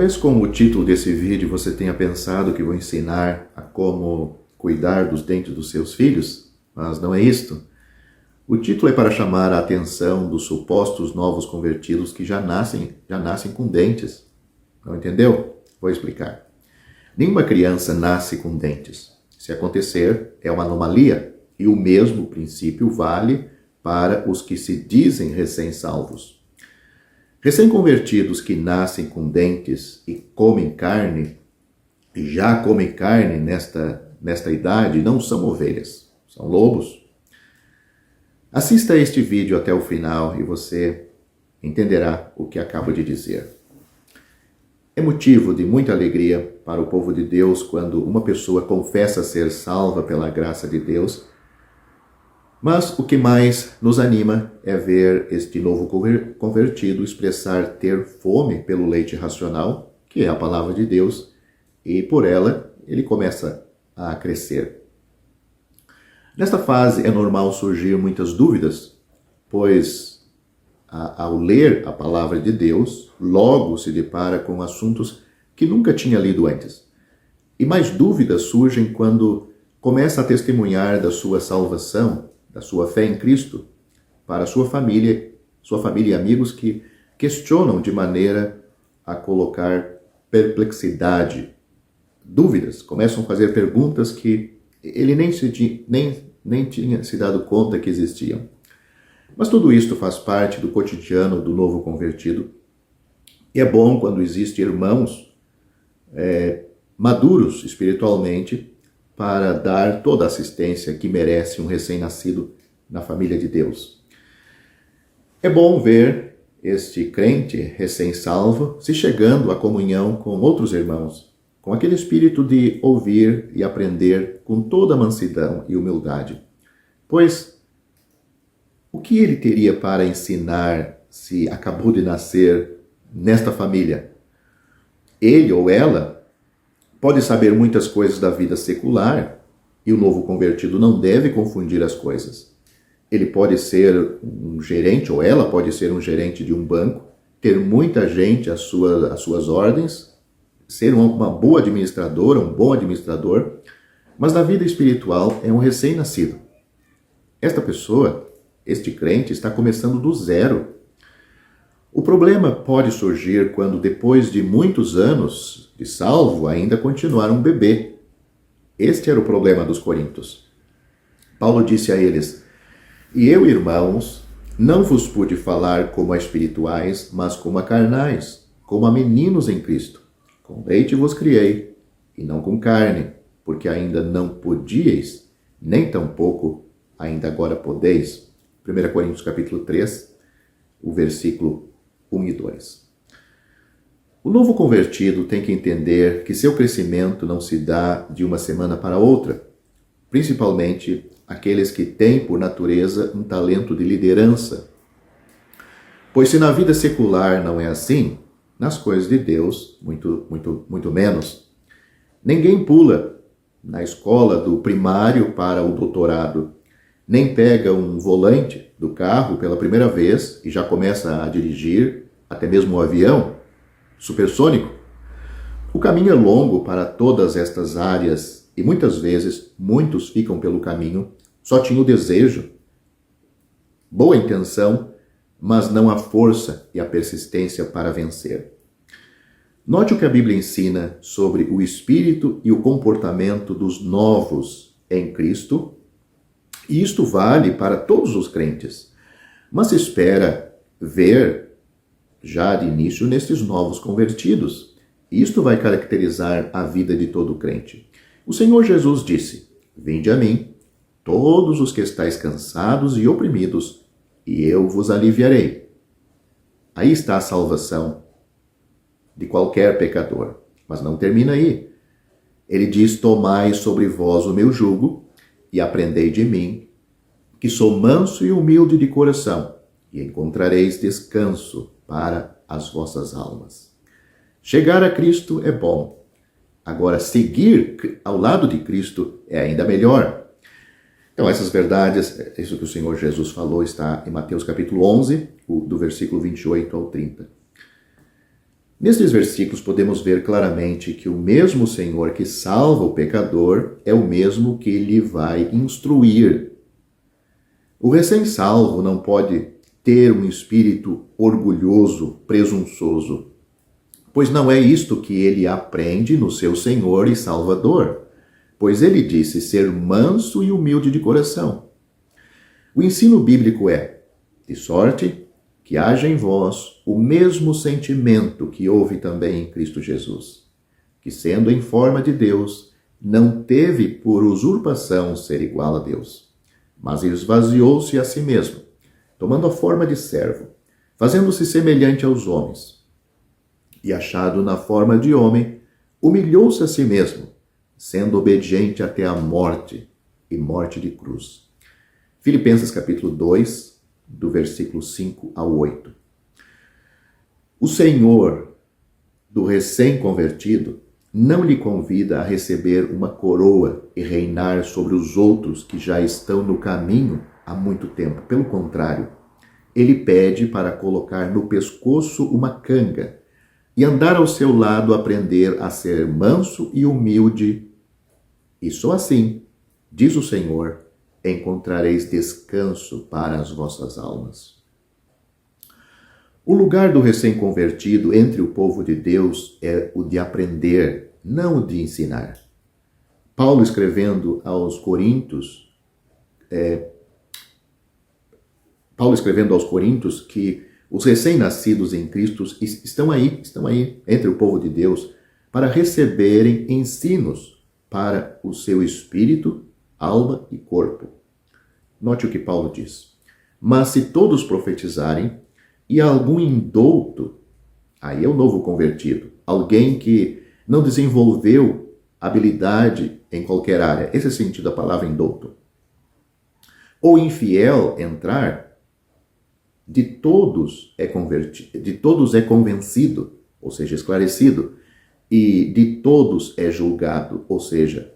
Talvez com o título desse vídeo você tenha pensado que vou ensinar a como cuidar dos dentes dos seus filhos, mas não é isto. O título é para chamar a atenção dos supostos novos convertidos que já nascem com dentes. Não entendeu? Vou explicar. Nenhuma criança nasce com dentes. Se acontecer, é uma anomalia, e o mesmo princípio vale para os que se dizem recém-salvos. Recém-convertidos que nascem com dentes e comem carne, e já comem carne nesta idade, não são ovelhas, são lobos. Assista a este vídeo até o final e você entenderá o que acabo de dizer. É motivo de muita alegria para o povo de Deus quando uma pessoa confessa ser salva pela graça de Deus. Mas o que mais nos anima é ver este novo convertido expressar ter fome pelo leite racional, que é a palavra de Deus, e por ela ele começa a crescer. Nesta fase é normal surgir muitas dúvidas, pois ao ler a palavra de Deus, logo se depara com assuntos que nunca tinha lido antes. E mais dúvidas surgem quando começa a testemunhar da sua salvação, da sua fé em Cristo, para sua família e amigos que questionam de maneira a colocar perplexidade, dúvidas, começam a fazer perguntas que ele nem tinha se dado conta que existiam. Mas tudo isto faz parte do cotidiano do novo convertido. E é bom quando existem irmãos maduros espiritualmente para dar toda a assistência que merece um recém-nascido na família de Deus. É bom ver este crente recém-salvo se chegando à comunhão com outros irmãos, com aquele espírito de ouvir e aprender com toda mansidão e humildade. Pois, o que ele teria para ensinar se acabou de nascer nesta família? Ele ou ela pode saber muitas coisas da vida secular e o novo convertido não deve confundir as coisas. Ele pode ser um gerente ou ela pode ser um gerente de um banco, ter muita gente às suas ordens, ser uma boa administradora, um bom administrador, mas na vida espiritual é um recém-nascido. Esta pessoa, este crente, está começando do zero. O problema pode surgir quando, depois de muitos anos de salvo, ainda continuar um bebê. Este era o problema dos coríntios. Paulo disse a eles: "E eu, irmãos, não vos pude falar como a espirituais, mas como a carnais, como a meninos em Cristo. Com leite vos criei, e não com carne, porque ainda não podíeis, nem tampouco ainda agora podeis." 1 Coríntios capítulo 3, o versículo 1 e 2. O novo convertido tem que entender que seu crescimento não se dá de uma semana para outra, principalmente aqueles que têm, por natureza, um talento de liderança. Pois se na vida secular não é assim, nas coisas de Deus, muito menos. Ninguém pula na escola do primário para o doutorado, nem pega um volante do carro pela primeira vez e já começa a dirigir até mesmo um avião supersônico. O caminho é longo para todas estas áreas e muitas vezes muitos ficam pelo caminho, só tinham o desejo, boa intenção, mas não a força e a persistência para vencer. Note o que a Bíblia ensina sobre o espírito e o comportamento dos novos em Cristo, e isto vale para todos os crentes, mas se espera ver já de início nestes novos convertidos. Isto vai caracterizar a vida de todo crente. O Senhor Jesus disse: "Vinde a mim, todos os que estáis cansados e oprimidos, e eu vos aliviarei." Aí está a salvação de qualquer pecador. Mas não termina aí. Ele diz: "Tomai sobre vós o meu jugo e aprendei de mim, que sou manso e humilde de coração, e encontrareis descanso para as vossas almas." Chegar a Cristo é bom. Agora, seguir ao lado de Cristo é ainda melhor. Então, essas verdades, isso que o Senhor Jesus falou, está em Mateus capítulo 11, do versículo 28 ao 30. Nestes versículos podemos ver claramente que o mesmo Senhor que salva o pecador é o mesmo que lhe vai instruir. O recém-salvo não pode ter um espírito orgulhoso, presunçoso, pois não é isto que ele aprende no seu Senhor e Salvador, pois ele disse ser manso e humilde de coração. O ensino bíblico é, de sorte que haja em vós o mesmo sentimento que houve também em Cristo Jesus, que sendo em forma de Deus, não teve por usurpação ser igual a Deus, mas esvaziou-se a si mesmo, tomando a forma de servo, fazendo-se semelhante aos homens. E achado na forma de homem, humilhou-se a si mesmo, sendo obediente até a morte, e morte de cruz. Filipenses capítulo 2, do versículo 5 ao 8. O Senhor do recém-convertido não lhe convida a receber uma coroa e reinar sobre os outros que já estão no caminho há muito tempo. Pelo contrário, ele pede para colocar no pescoço uma canga e andar ao seu lado aprender a ser manso e humilde. E só assim, diz o Senhor, encontrareis descanso para as vossas almas. O lugar do recém-convertido entre o povo de Deus é o de aprender, não o de ensinar. Paulo escrevendo aos Coríntios que os recém-nascidos em Cristo estão aí entre o povo de Deus para receberem ensinos para o seu espírito, alma e corpo. Note o que Paulo diz. Mas se todos profetizarem, e algum indouto, aí é o novo convertido, alguém que não desenvolveu habilidade em qualquer área, esse é o sentido da palavra indouto, ou infiel entrar, de todos é convertido, de todos é convencido, ou seja, esclarecido, e de todos é julgado, ou seja,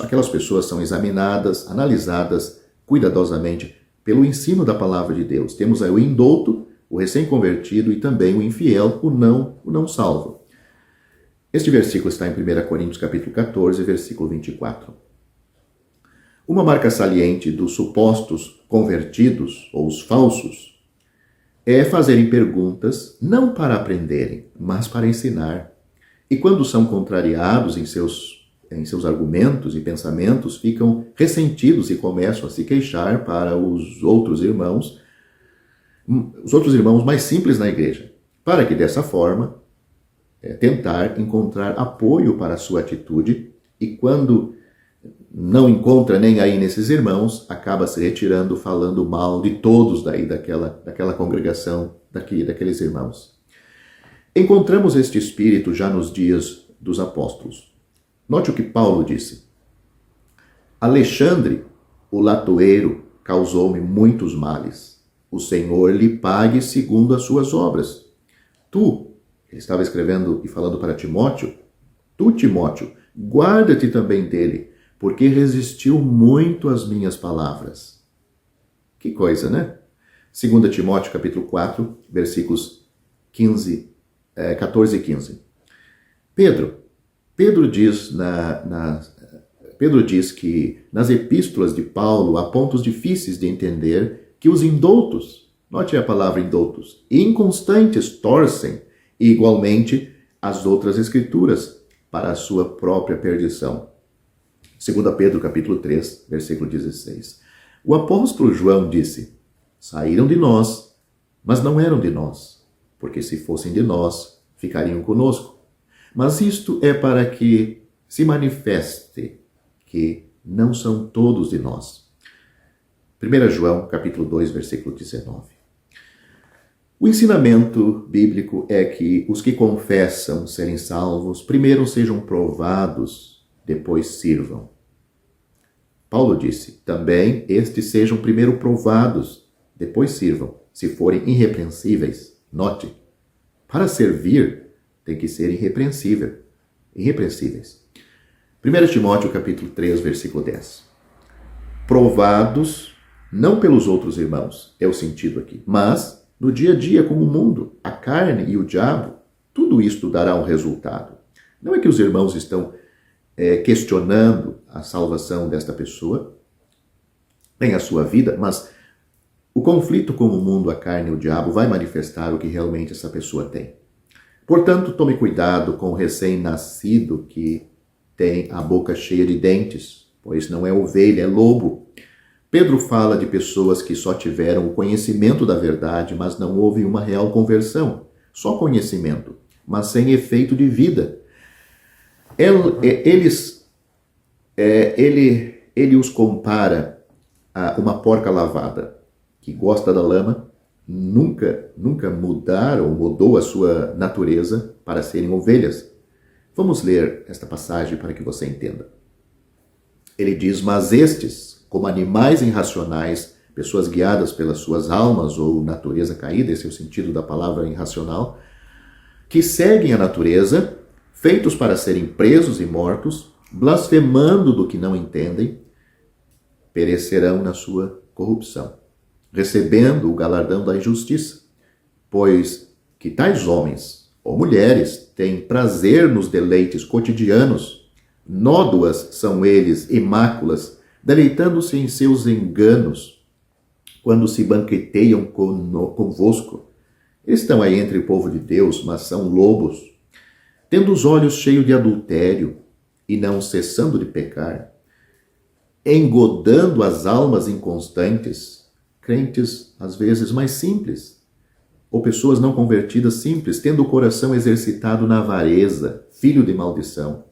aquelas pessoas são examinadas, analisadas cuidadosamente pelo ensino da palavra de Deus. Temos aí o indouto, o recém-convertido e também o infiel, o não salvo. Este versículo está em 1 Coríntios capítulo 14, versículo 24. Uma marca saliente dos supostos convertidos, ou os falsos, é fazerem perguntas não para aprenderem, mas para ensinar. E quando são contrariados em seus argumentos e pensamentos, ficam ressentidos e começam a se queixar para os outros irmãos mais simples na igreja, para que dessa forma tentar encontrar apoio para a sua atitude, e quando não encontra nem aí nesses irmãos, acaba se retirando, falando mal de todos daquela congregação, daqueles irmãos. Encontramos este espírito já nos dias dos apóstolos. Note o que Paulo disse. Alexandre, o latoeiro, causou-me muitos males. O Senhor lhe pague segundo as suas obras. Tu, ele estava escrevendo e falando para Timóteo, tu, Timóteo, guarda-te também dele, porque resistiu muito às minhas palavras. Que coisa, né? 2 Timóteo capítulo 4, versículos 14 e 15. Pedro diz que nas epístolas de Paulo há pontos difíceis de entender que os indoutos, note a palavra indoutos, inconstantes torcem igualmente as outras escrituras para a sua própria perdição. 2 Pedro capítulo 3, versículo 16. O apóstolo João disse, saíram de nós, mas não eram de nós, porque se fossem de nós, ficariam conosco. Mas isto é para que se manifeste que não são todos de nós. 1 João, capítulo 2, versículo 19. O ensinamento bíblico é que os que confessam serem salvos, primeiro sejam provados, depois sirvam. Paulo disse, também estes sejam primeiro provados, depois sirvam, se forem irrepreensíveis. Note, para servir, tem que ser irrepreensíveis. 1 Timóteo capítulo 3, versículo 10. Provados, não pelos outros irmãos, é o sentido aqui, mas no dia a dia com o mundo, a carne e o diabo, tudo isto dará um resultado. Não é que os irmãos estão questionando a salvação desta pessoa, nem a sua vida, mas o conflito com o mundo, a carne e o diabo vai manifestar o que realmente essa pessoa tem. Portanto, tome cuidado com o recém-nascido que tem a boca cheia de dentes, pois não é ovelha, é lobo. Pedro fala de pessoas que só tiveram o conhecimento da verdade, mas não houve uma real conversão. Só conhecimento, mas sem efeito de vida. Ele os compara a uma porca lavada, que gosta da lama, nunca mudou a sua natureza para serem ovelhas. Vamos ler esta passagem para que você entenda. Ele diz, mas estes, como animais irracionais, pessoas guiadas pelas suas almas ou natureza caída, esse é o sentido da palavra irracional, que seguem a natureza, feitos para serem presos e mortos, blasfemando do que não entendem, perecerão na sua corrupção, recebendo o galardão da injustiça, pois que tais homens ou mulheres têm prazer nos deleites cotidianos, nódoas são eles e máculas, deleitando-se em seus enganos, quando se banqueteiam convosco. Eles estão aí entre o povo de Deus, mas são lobos, tendo os olhos cheios de adultério e não cessando de pecar, engodando as almas inconstantes, crentes às vezes mais simples, ou pessoas não convertidas simples, tendo o coração exercitado na avareza, filho de maldição,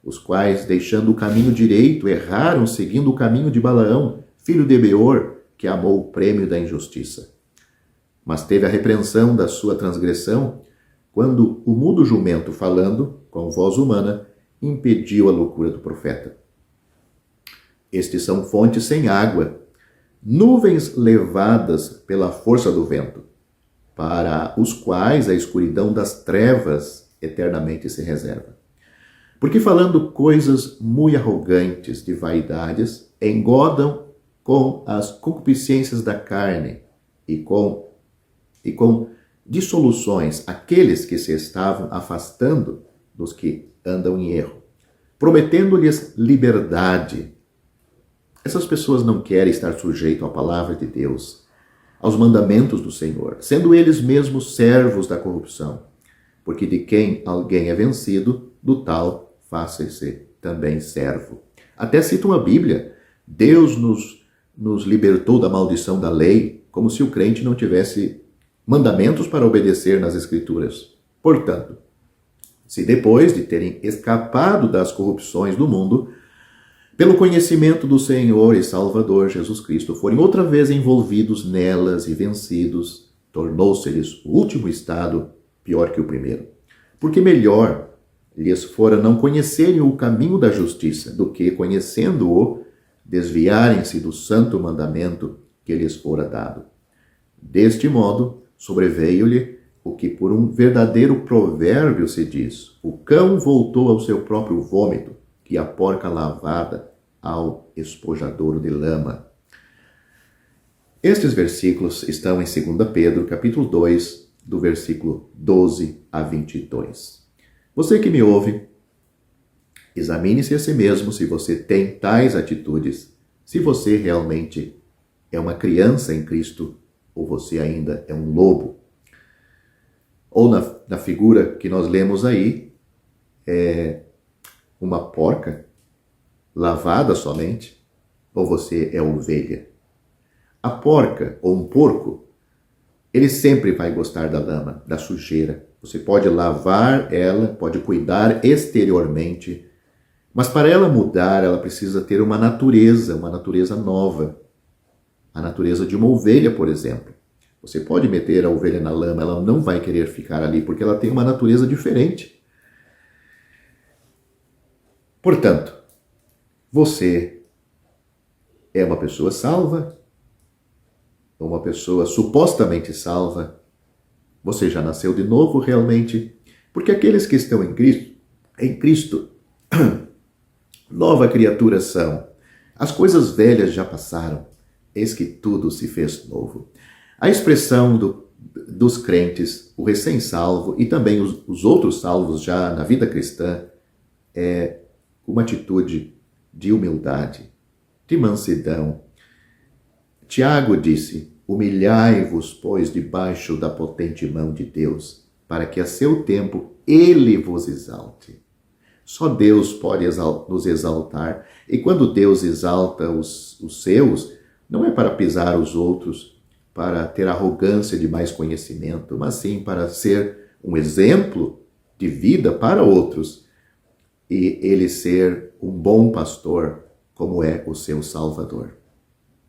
os quais, deixando o caminho direito, erraram seguindo o caminho de Balaão, filho de Beor, que amou o prêmio da injustiça. Mas teve a repreensão da sua transgressão, quando o mudo jumento, falando com voz humana, impediu a loucura do profeta. Estes são fontes sem água, nuvens levadas pela força do vento, para os quais a escuridão das trevas eternamente se reserva. Porque falando coisas muito arrogantes de vaidades, engodam com as concupiscências da carne e com dissoluções aqueles que se estavam afastando dos que andam em erro, prometendo-lhes liberdade. Essas pessoas não querem estar sujeitos à palavra de Deus, aos mandamentos do Senhor, sendo eles mesmos servos da corrupção, porque de quem alguém é vencido, do tal faça-se também servo. Até citam a Bíblia, Deus nos libertou da maldição da lei, como se o crente não tivesse mandamentos para obedecer nas Escrituras. Portanto, se depois de terem escapado das corrupções do mundo, pelo conhecimento do Senhor e Salvador Jesus Cristo, forem outra vez envolvidos nelas e vencidos, tornou-se-lhes o último estado pior que o primeiro. Porque melhor lhes fora não conhecerem o caminho da justiça, do que, conhecendo-o, desviarem-se do santo mandamento que lhes fora dado. Deste modo, sobreveio-lhe o que por um verdadeiro provérbio se diz: o cão voltou ao seu próprio vômito, e a porca lavada ao espojadouro de lama. Estes versículos estão em 2 Pedro, capítulo 2, do versículo 12 a 22. Você que me ouve, examine-se a si mesmo se você tem tais atitudes, se você realmente é uma criança em Cristo ou você ainda é um lobo. Ou na figura que nós lemos aí, é uma porca lavada somente, ou você é ovelha? A porca ou um porco, ele sempre vai gostar da lama, da sujeira. Você pode lavar ela, pode cuidar exteriormente, mas para ela mudar, ela precisa ter uma natureza nova. A natureza de uma ovelha, por exemplo. Você pode meter a ovelha na lama, ela não vai querer ficar ali, porque ela tem uma natureza diferente. Portanto, você é uma pessoa salva, ou uma pessoa supostamente salva. Você já nasceu de novo realmente, porque aqueles que estão em Cristo, nova criatura são. As coisas velhas já passaram, eis que tudo se fez novo. A expressão dos crentes, o recém-salvo e também os outros salvos já na vida cristã, é uma atitude de humildade, de mansidão. Tiago disse: humilhai-vos, pois, debaixo da potente mão de Deus, para que a seu tempo ele vos exalte. Só Deus pode nos exaltar, e quando Deus exalta os seus, não é para pisar os outros, para ter arrogância de mais conhecimento, mas sim para ser um exemplo de vida para outros e ele ser um bom pastor, como é o seu Salvador.